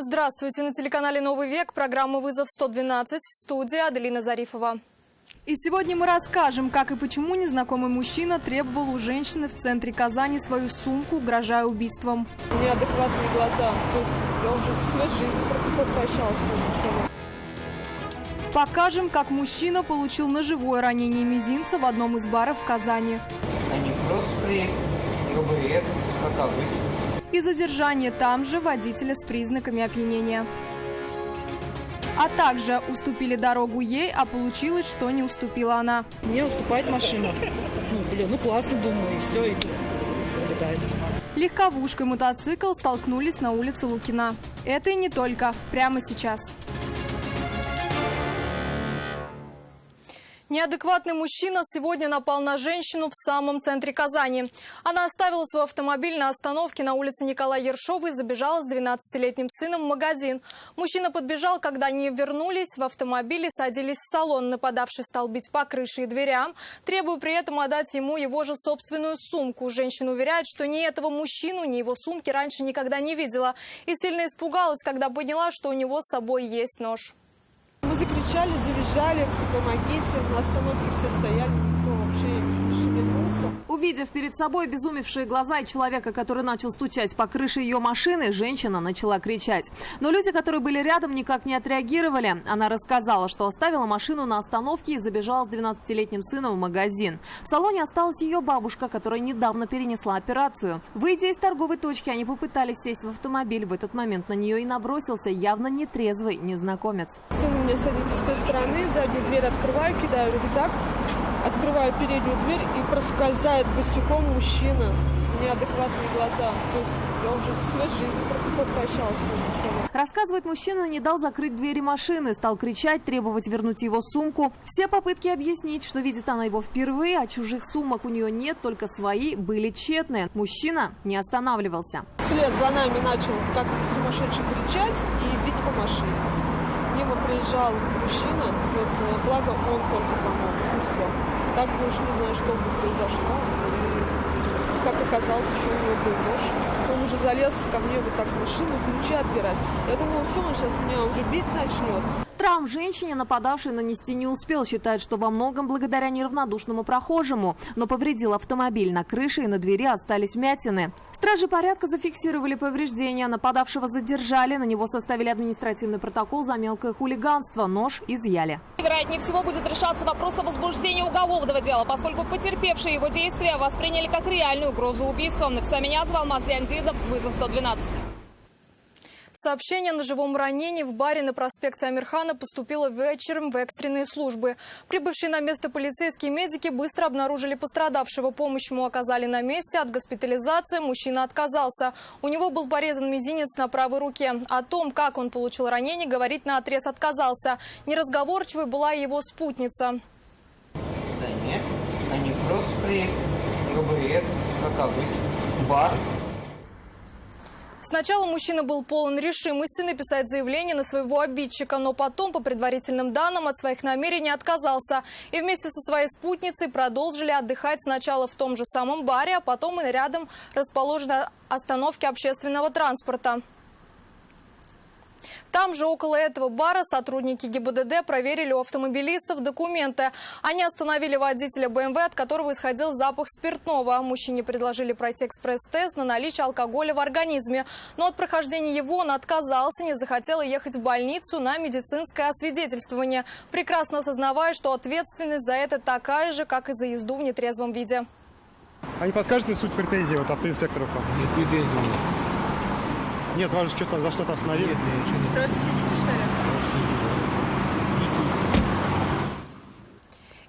Здравствуйте! На телеканале «Новый век» программа «Вызов 112» в студии Аделина Зарифова. И сегодня мы расскажем, как и почему незнакомый мужчина требовал у женщины в центре Казани свою сумку, угрожая убийством. Неадекватные глаза. То есть я уже со своей жизнью попрощалась, можно сказать. Покажем, как мужчина получил ножевое ранение мизинца в одном из баров в Казани. Они просто приехали, ГБР, как обычно. И задержание там же водителя с признаками опьянения. А также уступили дорогу ей, а получилось, что не уступила она. Мне уступает машина. Классно, думаю, и все, и пролетает. Легковушка и мотоцикл столкнулись на улице Лукина. Это и не только. Прямо сейчас. Неадекватный мужчина сегодня напал на женщину в самом центре Казани. Она оставила свой автомобиль на остановке на улице Николая Ершова и забежала с 12-летним сыном в магазин. Мужчина подбежал, когда они вернулись в автомобиле, садились в салон. Нападавший стал бить по крыше и дверям, требуя при этом отдать ему его же собственную сумку. Женщина уверяет, что ни этого мужчину, ни его сумки раньше никогда не видела. И сильно испугалась, когда поняла, что у него с собой есть нож. Мы закричали, завизжали, помогите. На остановке все стояли, никто вообще не шевельнулся. Увидев перед собой обезумевшие глаза и человека, который начал стучать по крыше ее машины, женщина начала кричать. Но люди, которые были рядом, никак не отреагировали. Она рассказала, что оставила машину на остановке и забежала с 12-летним сыном в магазин. В салоне осталась ее бабушка, которая недавно перенесла операцию. Выйдя из торговой точки, они попытались сесть в автомобиль. В этот момент на нее и набросился явно нетрезвый незнакомец. Сын у меня садится с той стороны, заднюю дверь открываю, кидаю рюкзак, открываю переднюю дверь и проскользает босиком мужчина. Неадекватные глаза. То есть я уже со своей жизнью попрощалась, можно сказать. Рассказывает, мужчина не дал закрыть двери машины, стал кричать, требовать вернуть его сумку. Все попытки объяснить, что видит она его впервые, а чужих сумок у нее нет, только свои, были тщетны. Мужчина не останавливался. Вслед за нами начал как сумасшедший кричать и бить по машине. Мимо приезжал мужчина, вот, благо он только помог, и все. Так уж не знаю, что бы произошло. И, как оказалось, еще у него был нож. Он уже залез ко мне вот так в машину, ключи отбирать. Я думала, все, он сейчас меня уже бить начнет. Травм женщине нападавший нанести не успел. Считает, что во многом благодаря неравнодушному прохожему. Но повредил автомобиль. На крыше и на двери остались вмятины. Стражи порядка зафиксировали повреждения. Нападавшего задержали. На него составили административный протокол за мелкое хулиганство. Нож изъяли. Вероятнее всего будет решаться вопрос о возбуждении уголовного дела, поскольку потерпевшие его действия восприняли как реальную угрозу убийством. Написал меня, звал Мазьяндидов, вызов 112. Сообщение о ножевом ранении в баре на проспекте Амирхана поступило вечером в экстренные службы. Прибывшие на место полицейские медики быстро обнаружили пострадавшего. Помощь ему оказали на месте. От госпитализации мужчина отказался. У него был порезан мизинец на правой руке. О том, как он получил ранение, говорить наотрез отказался. Неразговорчивой была его спутница. Да нет, они просто приехали, ГБР, как обычно, бар. Сначала мужчина был полон решимости написать заявление на своего обидчика, но потом, по предварительным данным, от своих намерений отказался. И вместе со своей спутницей продолжили отдыхать сначала в том же самом баре, а потом и рядом расположенной остановке общественного транспорта. Там же, около этого бара, сотрудники ГИБДД проверили у автомобилистов документы. Они остановили водителя БМВ, от которого исходил запах спиртного. Мужчине предложили пройти экспресс-тест на наличие алкоголя в организме. Но от прохождения его он отказался, не захотел ехать в больницу на медицинское освидетельствование, прекрасно осознавая, что ответственность за это такая же, как и за езду в нетрезвом виде. А не подскажете суть претензий от автоинспекторов? Нет претензий. Нет, вас что-то за что-то остановили? Нет, я ничего не... Просто сидите, что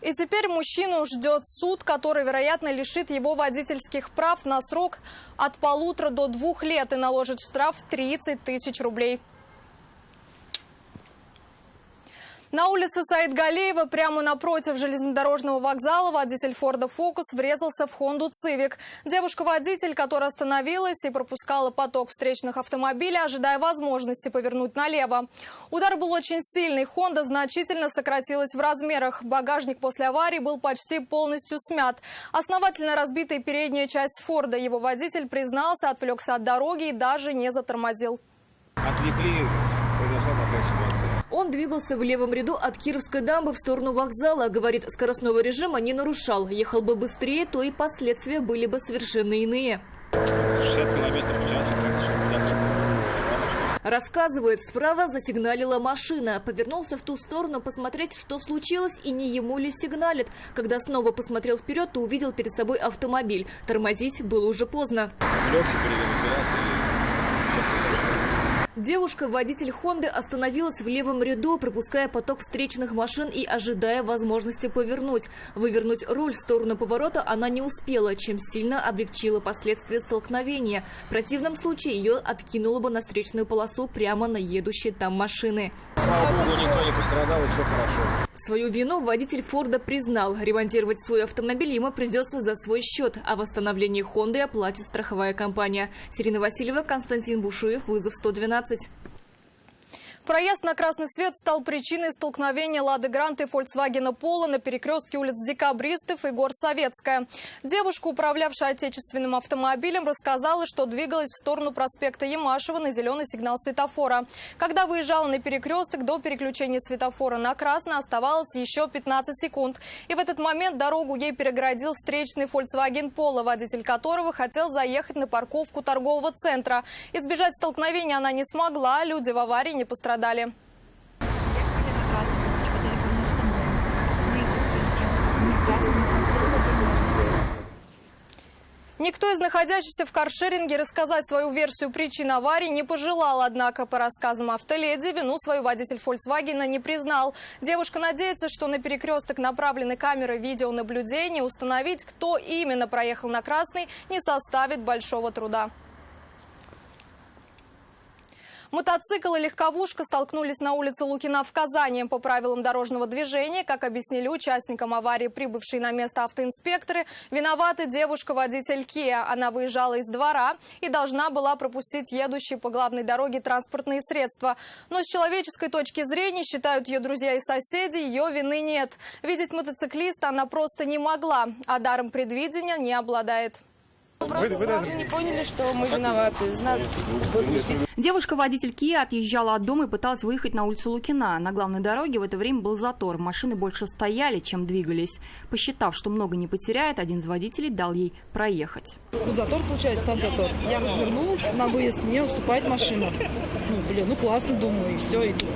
ли? И теперь мужчину ждет суд, который, вероятно, лишит его водительских прав на срок от 1,5 до 2 лет и наложит штраф в 30 тысяч рублей. На улице Саид-Галиева, прямо напротив железнодорожного вокзала, водитель Форда Фокус врезался в Хонду Цивик. Девушка-водитель, которая остановилась и пропускала поток встречных автомобилей, ожидая возможности повернуть налево. Удар был очень сильный. Хонда значительно сократилась в размерах. Багажник после аварии был почти полностью смят. Основательно разбитая передняя часть Форда. Его водитель признался, отвлекся от дороги и даже не затормозил. отвлекли, произошла такая ситуация. Он двигался в левом ряду от Кировской дамбы в сторону вокзала. Говорит, скоростного режима не нарушал. Ехал бы быстрее, то и последствия были бы совершенно иные. 60 километров в час, Рассказывает, справа засигналила машина. Повернулся в ту сторону посмотреть, что случилось и не ему ли сигналит. Когда снова посмотрел вперед, то увидел перед собой автомобиль. Тормозить было уже поздно. отвлекся, перевел взгляд и все произошло. Девушка, водитель «Хонды», остановилась в левом ряду, пропуская поток встречных машин и ожидая возможности повернуть. Вывернуть руль в сторону поворота она не успела, чем сильно облегчила последствия столкновения. В противном случае ее откинуло бы на встречную полосу прямо на едущие там машины. Слава богу, никто не пострадал, и все хорошо. Свою вину водитель «Форда» признал. Ремонтировать свой автомобиль ему придется за свой счет, а восстановление «Хонды» оплатит страховая компания. Сирина Васильева, Константин Бушуев, вызов 112. Проезд на красный свет стал причиной столкновения «Лады Гранта» и «Фольксвагена Поло» на перекрестке улиц Декабристов и Горсоветская. Девушка, управлявшая отечественным автомобилем, рассказала, что двигалась в сторону проспекта Ямашева на зеленый сигнал светофора. Когда выезжала на перекресток, до переключения светофора на красный оставалось еще 15 секунд. И в этот момент дорогу ей перегородил встречный «Фольксваген Поло», водитель которого хотел заехать на парковку торгового центра. Избежать столкновения она не смогла, люди в аварии не пострадали. Никто из находящихся в каршеринге рассказать свою версию причин аварии не пожелал, однако, по рассказам автоледи, вину свою водитель «Фольксвагена» не признал. Девушка надеется, что на перекресток направлены камеры видеонаблюдения. Установить, кто именно проехал на красный, не составит большого труда. Мотоцикл и легковушка столкнулись на улице Лукина в Казани. По правилам дорожного движения, как объяснили участникам аварии, прибывшие на место автоинспекторы, виновата девушка-водитель Kia. Она выезжала из двора и должна была пропустить едущие по главной дороге транспортные средства. Но с человеческой точки зрения, считают ее друзья и соседи, ее вины нет. Видеть мотоциклиста она просто не могла, а даром предвидения не обладает. Просто сразу не поняли, что мы виноваты. Девушка-водитель Kia отъезжала от дома и пыталась выехать на улицу Лукина. На главной дороге в это время был затор. Машины больше стояли, чем двигались. Посчитав, что много не потеряет, один из водителей дал ей проехать. Затор, получается, там затор. Я развернулась на выезд, мне уступает машина. Классно, думаю, и все, иду.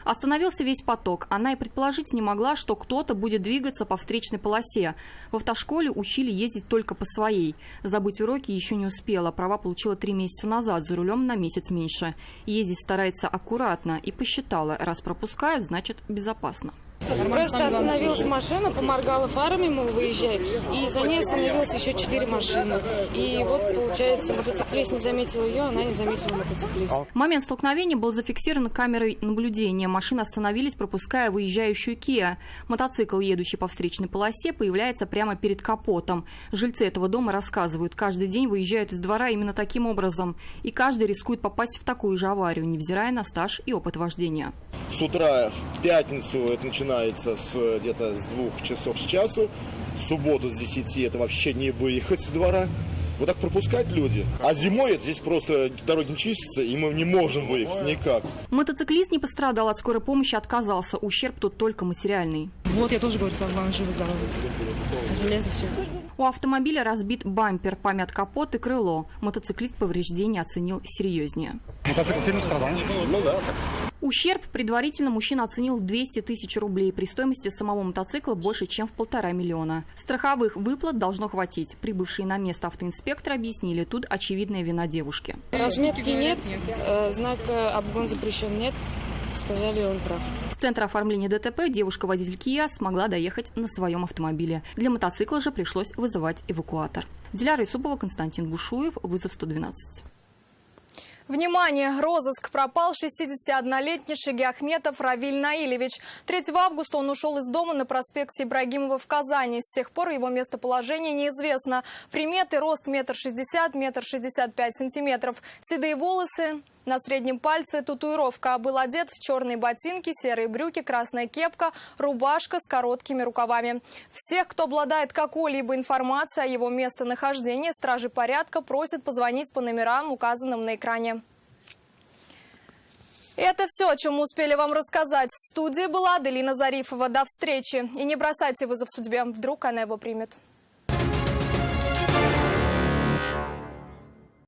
Остановился весь поток. Она и предположить не могла, что кто-то будет двигаться по встречной полосе. В автошколе учили ездить только по своей. Забыть уроки еще не успела. Права получила 3 месяца назад, за рулем на месяц меньше. Ездить старается аккуратно и посчитала, раз пропускают, значит безопасно. Просто остановилась машина, поморгала фарами, мол, выезжай, и за ней остановилось еще 4 машины. И вот, получается, мотоциклист не заметил ее, она не заметила мотоциклиста. Момент столкновения был зафиксирован камерой наблюдения. Машины остановились, пропуская выезжающую Kia. Мотоцикл, едущий по встречной полосе, появляется прямо перед капотом. Жильцы этого дома рассказывают, каждый день выезжают из двора именно таким образом. И каждый рискует попасть в такую же аварию, невзирая на стаж и опыт вождения. С утра в пятницу это начинается где-то с 2 часов с часу. В субботу с 10 это вообще не выехать с двора. Вот так пропускать люди. А зимой здесь просто дороги не чистятся, и мы не можем выехать никак. Мотоциклист не пострадал, от скорой помощи отказался. Ущерб тут только материальный. Вот, я тоже говорю, сам главное, живы-здоровы. Железо все. У автомобиля разбит бампер, помят капот и крыло. Мотоциклист повреждения оценил серьезнее. Мотоцикл сильно пострадал? Ну да. Ущерб предварительно мужчина оценил в 200 тысяч рублей. При стоимости самого мотоцикла больше, чем в 1,5 миллиона. Страховых выплат должно хватить. Прибывшие на место автоинспекторы объяснили, тут очевидная вина девушки. Разметки нет, знака «обгон запрещен» нет. Сказали, он прав. В центр оформления ДТП девушка-водитель Kia смогла доехать на своем автомобиле. Для мотоцикла же пришлось вызывать эвакуатор. Диляра Исупова, Константин Бушуев, вызов 112. Внимание! Розыск. Пропал 61-летний Шиги Ахметов Равиль Наилевич. 3 августа он ушел из дома на проспекте Ибрагимова в Казани. С тех пор его местоположение неизвестно. Приметы: рост 1,60 м, 1,65 м, седые волосы. На среднем пальце татуировка. Был одет в черные ботинки, серые брюки, красная кепка, рубашка с короткими рукавами. Всех, кто обладает какой-либо информацией о его местонахождении, стражи порядка просят позвонить по номерам, указанным на экране. И это все, о чем мы успели вам рассказать. В студии была Аделина Зарифова. До встречи. И не бросайте вызов судьбе. Вдруг она его примет.